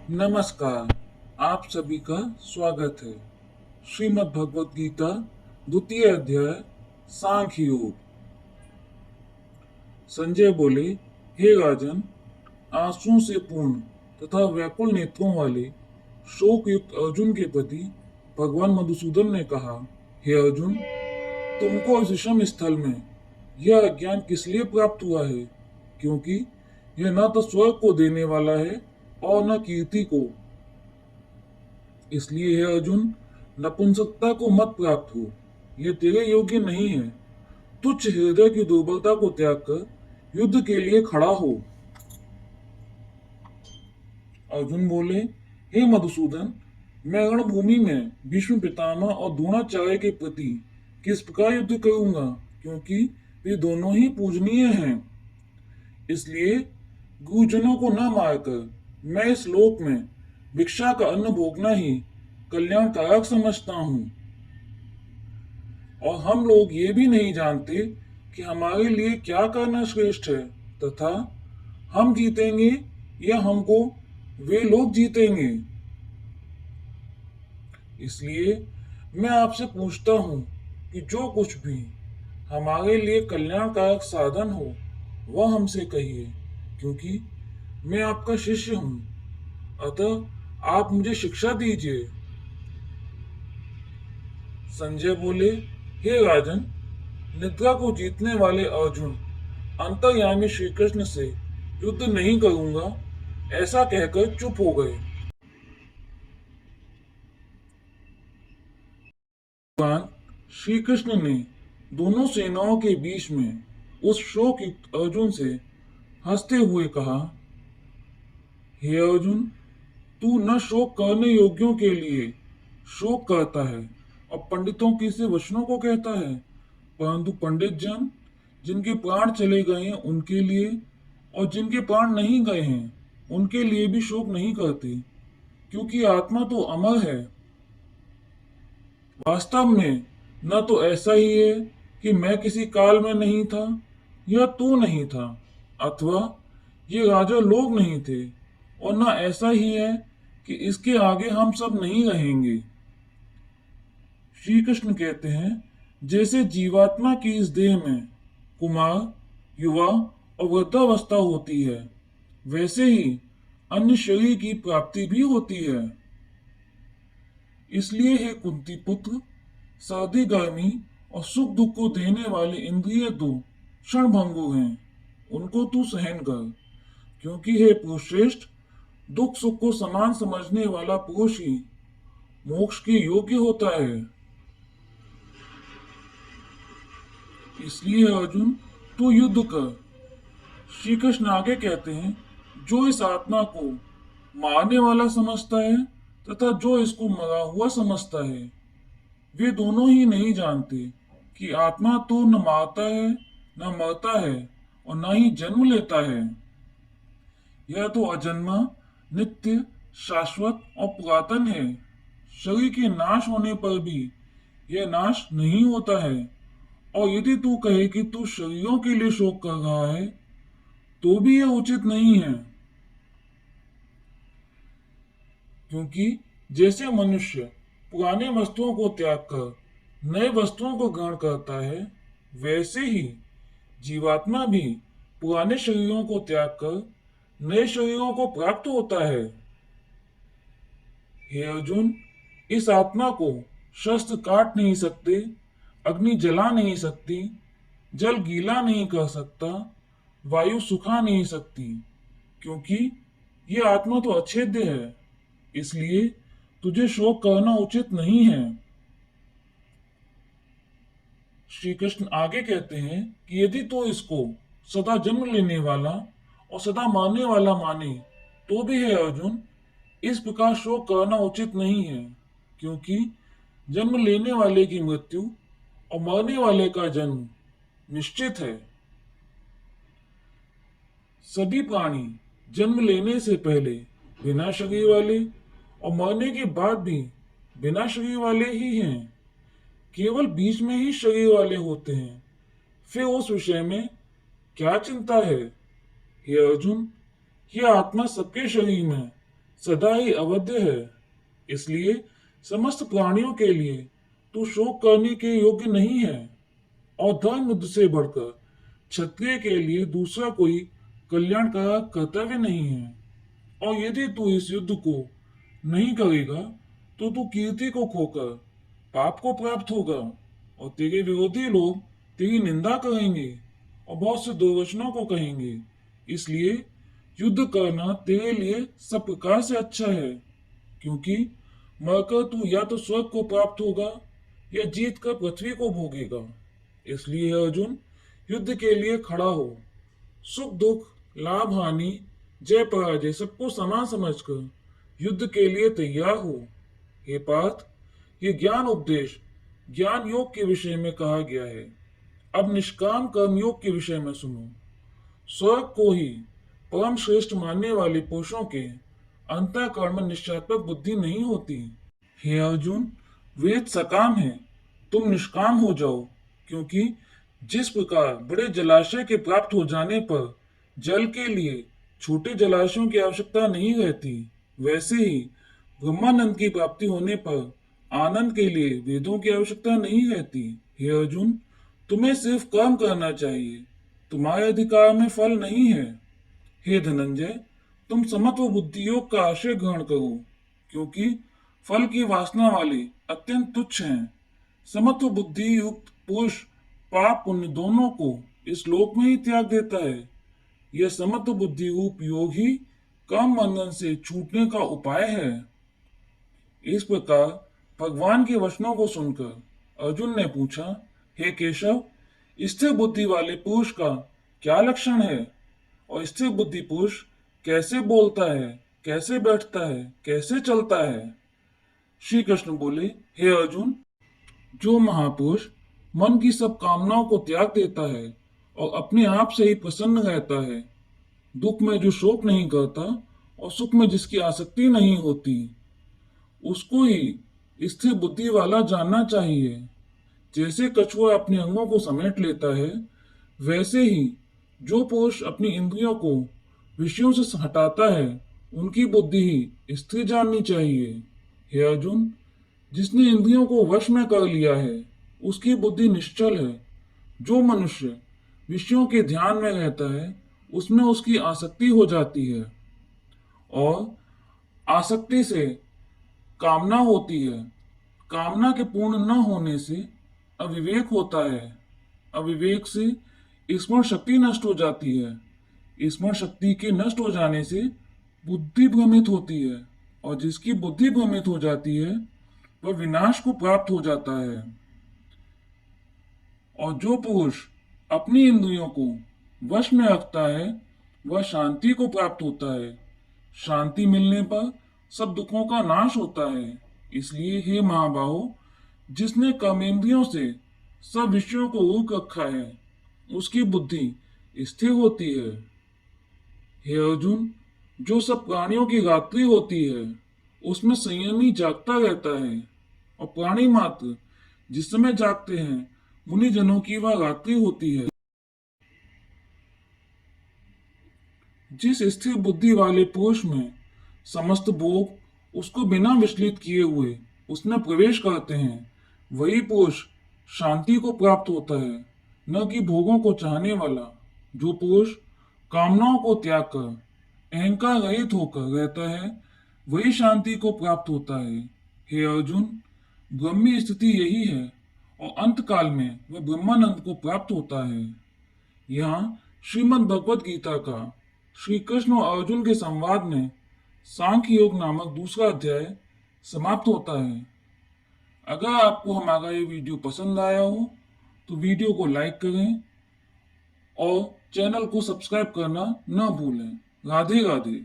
नमस्कार। आप सभी का स्वागत है। श्रीमद् भगवत गीता द्वितीय अध्याय सांख्य योग। संजय बोले, हे राजन, आंसुओं से पूर्ण तथा व्याकुल नेत्रों वाले शोक युक्त अर्जुन के प्रति भगवान मधुसूदन ने कहा, हे अर्जुन, तुमको इस विषम स्थल में यह अज्ञान किस लिए प्राप्त हुआ है? क्योंकि यह न तो स्वर्ग को देने वाला है और न कीर्ति को। इसलिए हे अर्जुन, नपुंसकता को मत प्राप्त हो, यह तेरे योग्य नहीं है। तुच्छ हृदय की दुर्बलता को त्याग कर युद्ध के लिए खड़ा हो। अर्जुन बोले, हे मधुसूदन, मैं रणभूमि में भीष्म पितामह और द्रोणाचार्य के प्रति किस प्रकार युद्ध करूंगा, क्योंकि वे दोनों ही पूजनीय हैं। इसलिए गुरुजनों को न मारकर मैं इस लोक में भिक्षा का अन्न भोगना ही कल्याणकारक समझता हूँ। और हम लोग ये भी नहीं जानते कि हमारे लिए क्या करना श्रेष्ठ है तथा हम जीतेंगे या हमको वे लोग जीतेंगे। इसलिए मैं आपसे पूछता हूँ कि जो कुछ भी हमारे लिए कल्याणकारक साधन हो वह हमसे कहिए, क्योंकि मैं आपका शिष्य हूँ। अतः आप मुझे शिक्षा दीजिए। संजय बोले, हे राजन, निद्रा को जीतने वाले अर्जुन अंतर्यामी श्री कृष्ण से युद्ध नहीं करूंगा ऐसा कहकर चुप हो गए। भगवान श्री कृष्ण ने दोनों सेनाओं के बीच में उस शोक युक्त अर्जुन से हंसते हुए कहा, हे अर्जुन, तू न शोक करने योग्यों के लिए शोक करता है और पंडितों के से वचनों को कहता है, परंतु पंडित जन जिनके प्राण चले गए हैं उनके लिए और जिनके प्राण नहीं गए हैं उनके लिए भी शोक नहीं करते, क्योंकि आत्मा तो अमर है। वास्तव में न तो ऐसा ही है कि मैं किसी काल में नहीं था या तू नहीं था, अथवा ये राजा लोग नहीं थे, और न ऐसा ही है कि इसके आगे हम सब नहीं रहेंगे। श्री कृष्ण कहते हैं, जैसे जीवात्मा की इस देह में कुमार, युवा और वृद्धावस्था होती है, वैसे ही अन्य शरीर की प्राप्ति भी होती है। इसलिए हे कुंती पुत्र, सर्दी गर्मी और सुख दुख को देने वाले इंद्रिय दो क्षण भंगुर हैं, उनको तू सहन कर, क्योंकि हे पुरुष श्रेष्ठ, दुख सुख को समान समझने वाला पुरुष ही मोक्ष के योग्य होता है। इसलिए अर्जुन, तू युद्ध कर। श्री कृष्ण आगे कहते हैं, जो इस आत्मा को मारने वाला समझता है तथा जो इसको मरा हुआ समझता है, वे दोनों ही नहीं जानते कि आत्मा तो न मारता है न मरता है और न ही जन्म लेता है। यह तो अजन्मा, नित्य, शाश्वत और पुरातन है। शरीर के नाश होने पर भी यह नाश नहीं होता है। और यदि तू कहे कि तू शरीरों के लिए शोक कर रहा है, तो भी यह उचित नहीं है, क्योंकि जैसे मनुष्य पुराने वस्तुओं को त्याग कर नए वस्तुओं को ग्रहण करता है, वैसे ही जीवात्मा भी पुराने शरीरों को त्याग कर नए शरीरों को प्राप्त होता है। हे अर्जुन, इस आत्मा को शस्त्र काट नहीं सकते, अग्नि जला नहीं सकती, जल गीला नहीं कर सकता, वायु सुखा नहीं सकती, क्योंकि यह आत्मा तो अछेद्य है। इसलिए तुझे शोक करना उचित नहीं है। श्री कृष्ण आगे कहते हैं कि यदि तो इसको सदा जन्म लेने वाला और सदा मारने वाला माने, तो भी है अर्जुन, इस प्रकार शोक करना उचित नहीं है, क्योंकि जन्म लेने वाले की मृत्यु और मरने वाले का जन्म निश्चित है। सभी प्राणी जन्म लेने से पहले बिना शरीर वाले और मरने के बाद भी बिना शरीर वाले ही हैं। केवल बीच में ही शरीर वाले होते हैं। फिर उस विषय में क्या चिंता है? हे अर्जुन, यह आत्मा सबके शरीर में सदा ही अवध्य है। इसलिए समस्त प्राणियों के लिए तू शोक करने के योग्य नहीं है। और धर्म युद्ध से बढ़कर क्षत्रिय के लिए दूसरा कोई कल्याण का कर्तव्य नहीं है। और यदि तू इस युद्ध को नहीं करेगा तो तू कीर्ति को खोकर पाप को प्राप्त होगा, और तेरे विरोधी लोग तेरी निंदा करेंगे और बहुत से दुर्वचनों को कहेंगे। इसलिए युद्ध करना तेरे लिए सब प्रकार से अच्छा है, क्योंकि मरकर तू या तो स्वर्ग को प्राप्त होगा या जीत कर पृथ्वी को भोगेगा। इसलिए हे अर्जुन, युद्ध के लिए खड़ा हो। सुख दुख, लाभ हानि, जय पराजय सबको समान समझकर युद्ध के लिए तैयार हो। हे पार्थ, ये ज्ञान उपदेश ज्ञान योग के विषय में कहा गया है। अब निष्काम कर्म योग के विषय में सुनो। स्वर्ग को ही परम श्रेष्ठ मानने वाले पुरुषों के अंतःकरण में निश्चयात्मक बुद्धि नहीं होती। हे अर्जुन, वेद सकाम है, तुम निष्काम हो जाओ, क्योंकि जिस प्रकार बड़े जलाशय के प्राप्त हो जाने पर जल के लिए छोटे जलाशयों की आवश्यकता नहीं रहती, वैसे ही ब्रह्मानंद की प्राप्ति होने पर आनंद के लिए वेदों की आवश्यकता नहीं रहती। हे अर्जुन, तुम्हें सिर्फ कर्म करना चाहिए, तुम्हारे अधिकार में फल नहीं है। हे धनंजय, तुम समत्व बुद्धि योग का आश्रय ग्रहण करो, क्योंकि फल की वासना वाले अत्यंत तुच्छ हैं। समत्व बुद्धि युक्त पुरुष पाप पुण्य दोनों को इस लोक में ही त्याग देता है। यह समत्व बुद्धि रूप योग ही काम बंधन से छूटने का उपाय है। इस प्रकार भगवान के वचनों को सुनकर अर्जुन ने पूछा, हे केशव, स्थिर बुद्धि वाले पुरुष का क्या लक्षण है? और स्थिर बुद्धि पुरुष कैसे बोलता है, कैसे बैठता है, कैसे चलता है? श्री कृष्ण बोले, हे अर्जुन, जो महापुरुष मन की सब कामनाओं को त्याग देता है और अपने आप से ही प्रसन्न रहता है, दुख में जो शोक नहीं करता और सुख में जिसकी आसक्ति नहीं होती, उसको ही स्थिर बुद्धि वाला जानना चाहिए। जैसे कछुआ अपने अंगों को समेट लेता है, वैसे ही जो पुरुष अपनी इंद्रियों को विषयों से हटाता है, उनकी बुद्धि ही स्थिर जाननी चाहिए। हे अर्जुन, जिसने इंद्रियों को वश में कर लिया है, उसकी बुद्धि निश्चल है। जो मनुष्य विषयों के ध्यान में रहता है, उसमें उसकी आसक्ति हो जाती है, और आसक्ति से कामना होती है। कामना के पूर्ण न होने से अविवेक होता है। अविवेक से स्मरण शक्ति नष्ट हो जाती है। स्मरण शक्ति के नष्ट हो जाने से बुद्धि भ्रमित होती है, और जिसकी बुद्धि भ्रमित हो जाती है वह विनाश को प्राप्त हो जाता है। और जो पुरुष अपनी इंद्रियों को वश में रखता है, वह शांति को प्राप्त होता है। शांति मिलने पर सब दुखों का नाश होता है। इसलिए हे महाबाहो, जिसने कर्मेंद्रियों से सब विषयों को रोक रखा है, उसकी बुद्धि स्थिर होती है। हे अर्जुन, जो सब प्राणियों की रात्रि होती है, उसमें संयमी जागता रहता है, और प्राणी मात्र जिस समय जागते हैं, मुनिजनों की वह रात्रि होती है। जिस स्थिर बुद्धि वाले पुरुष में समस्त भोग उसको बिना विचलित किए हुए उसमें प्रवेश करते हैं, वही पुरुष शांति को प्राप्त होता है, न कि भोगों को चाहने वाला। जो पुरुष कामनाओं को त्याग कर अहंकार रहित होकर रहता है, वही शांति को प्राप्त होता है। हे अर्जुन, ब्रह्मी स्थिति यही है, और अंत काल में वह ब्रह्मानंद को प्राप्त होता है। यहाँ श्रीमद् भगवद गीता का श्री कृष्ण और अर्जुन के संवाद में सांख्य योग नामक दूसरा अध्याय समाप्त होता है। अगर आपको हमारा ये वीडियो पसंद आया हो तो वीडियो को लाइक करें और चैनल को सब्सक्राइब करना न भूलें। राधे राधे।